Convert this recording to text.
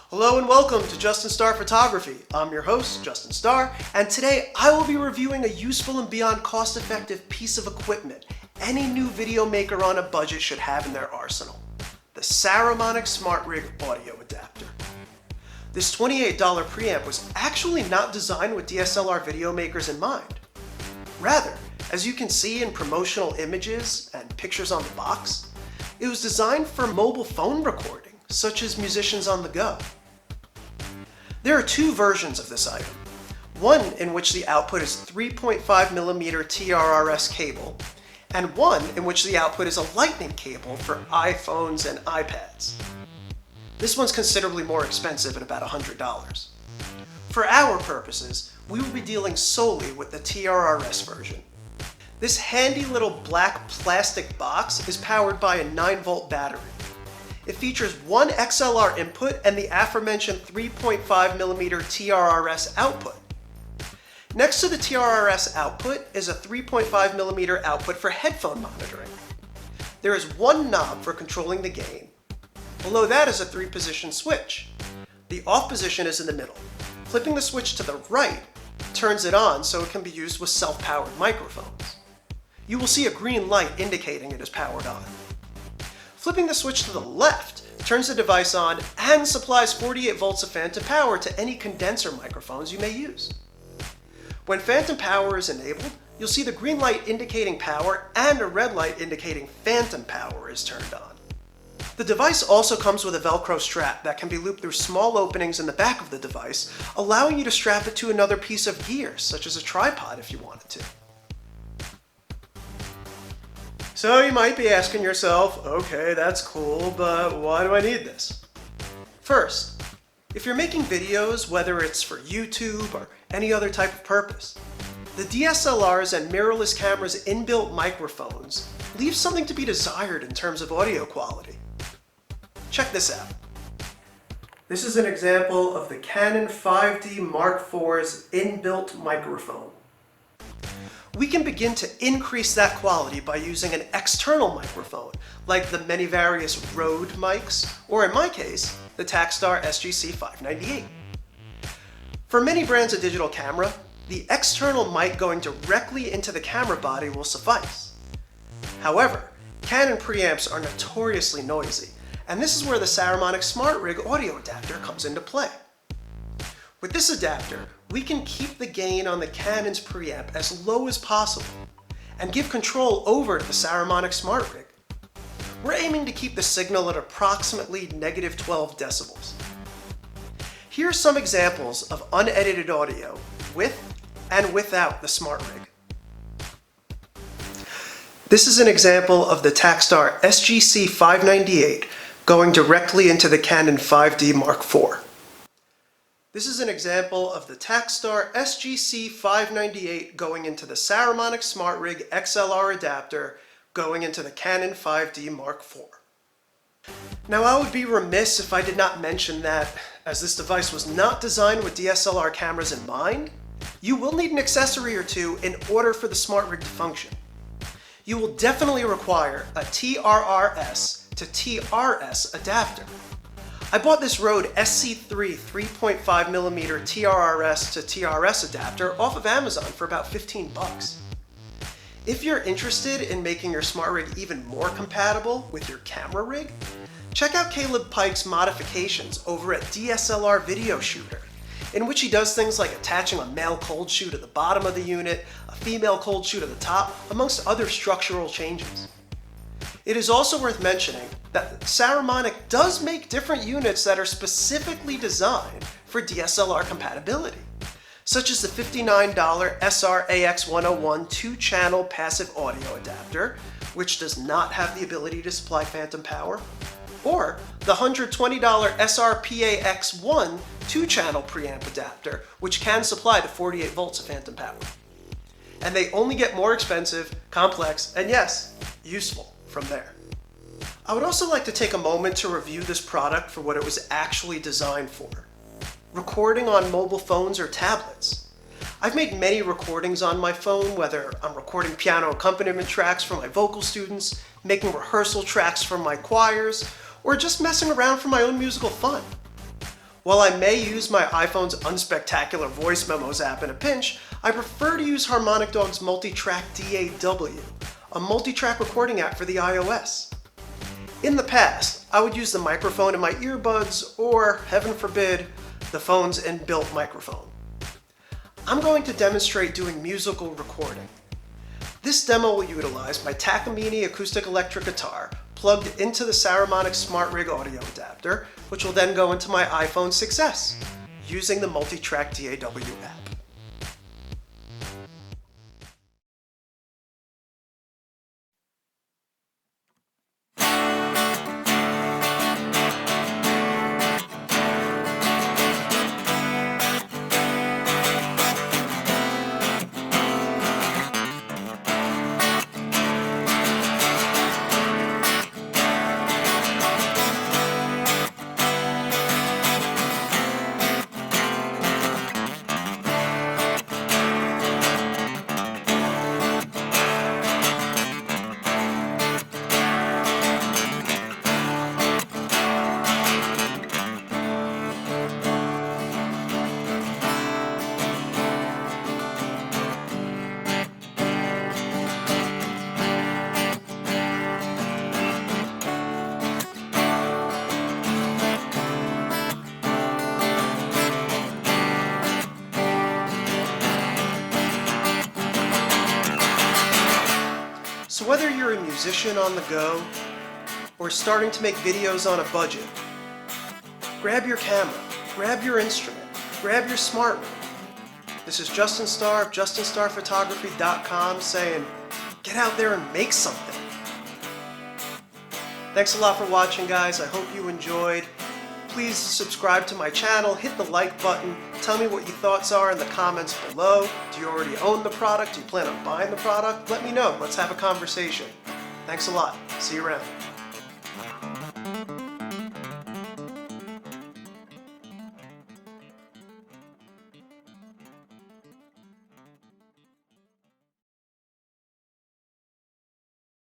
Hello and welcome to Justin Starr Photography. I'm your host, Justin Starr, and today I will be reviewing a useful and beyond cost-effective piece of equipment any new video maker on a budget should have in their arsenal: the Saramonic SmartRig audio adapter. This $28 preamp was actually not designed with DSLR video makers in mind. Rather, as you can see in promotional images and pictures on the box, it was designed for mobile phone recording, such as musicians on the go. There are two versions of this item. One in which the output is 3.5mm TRRS cable, and one in which the output is a lightning cable for iPhones and iPads. This one's considerably more expensive at about $100. For our purposes, we will be dealing solely with the TRRS version. This handy little black plastic box is powered by a 9-volt battery. It features one XLR input and the aforementioned 3.5mm TRRS output. Next to the TRRS output is a 3.5mm output for headphone monitoring. There is one knob for controlling the gain. Below that is a 3-position switch. The off position is in the middle. Flipping the switch to the right turns it on so it can be used with self-powered microphones. You will see a green light indicating it is powered on. Flipping the switch to the left turns the device on and supplies 48 volts of phantom power to any condenser microphones you may use. When phantom power is enabled, you'll see the green light indicating power and a red light indicating phantom power is turned on. The device also comes with a Velcro strap that can be looped through small openings in the back of the device, allowing you to strap it to another piece of gear, such as a tripod if you wanted to. So you might be asking yourself, okay, that's cool, but why do I need this? First, if you're making videos, whether it's for YouTube or any other type of purpose, the DSLRs and mirrorless cameras' inbuilt microphones leave something to be desired in terms of audio quality. Check this out. This is an example of the Canon 5D Mark IV's inbuilt microphone. We can begin to increase that quality by using an external microphone, like the many various Rode mics, or in my case, the Takstar SGC598. For many brands of digital camera, the external mic going directly into the camera body will suffice. However, Canon preamps are notoriously noisy, and this is where the Saramonic SmartRig audio adapter comes into play. With this adapter, we can keep the gain on the Canon's preamp as low as possible and give control over to the Saramonic SmartRig. We're aiming to keep the signal at approximately -12 decibels. Here are some examples of unedited audio with and without the SmartRig. This is an example of the Takstar SGC598 going directly into the Canon 5D Mark IV. This is an example of the Takstar SGC598 going into the Saramonic SmartRig XLR adapter going into the Canon 5D Mark IV. Now, I would be remiss if I did not mention that, as this device was not designed with DSLR cameras in mind, you will need an accessory or two in order for the SmartRig to function. You will definitely require a TRRS to TRS adapter. I bought this Rode SC3 3.5mm TRRS to TRS adapter off of Amazon for about 15 bucks. If you're interested in making your SmartRig even more compatible with your camera rig, check out Caleb Pike's modifications over at DSLR Video Shooter, in which he does things like attaching a male cold shoe to the bottom of the unit, a female cold shoe to the top, amongst other structural changes. It is also worth mentioning that Saramonic does make different units that are specifically designed for DSLR compatibility, such as the $59 SR-AX101 2-channel passive audio adapter, which does not have the ability to supply phantom power, or the $120 SR-PAX1 2-channel preamp adapter, which can supply to 48 volts of phantom power. And they only get more expensive, complex, and yes, useful from there. I would also like to take a moment to review this product for what it was actually designed for: recording on mobile phones or tablets. I've made many recordings on my phone, whether I'm recording piano accompaniment tracks for my vocal students, making rehearsal tracks for my choirs, or just messing around for my own musical fun. While I may use my iPhone's unspectacular voice memos app in a pinch, I prefer to use Harmonic Dog's Multitrack DAW, a multi-track recording app for the iOS. In the past, I would use the microphone in my earbuds or, heaven forbid, the phone's inbuilt microphone. I'm going to demonstrate doing musical recording. This demo will utilize my Takamine acoustic electric guitar plugged into the Saramonic SmartRig audio adapter, which will then go into my iPhone 6S using the Multitrack DAW app. So whether you're a musician on the go or starting to make videos on a budget, grab your camera, grab your instrument, grab your SmartRig. This is Justin Starr of JustinStarPhotography.com saying, get out there and make something. Thanks a lot for watching, guys. I hope you enjoyed. Please subscribe to my channel, hit the like button, tell me what your thoughts are in the comments below. Do you already own the product? Do you plan on buying the product? Let me know. Let's have a conversation. Thanks a lot. See you around.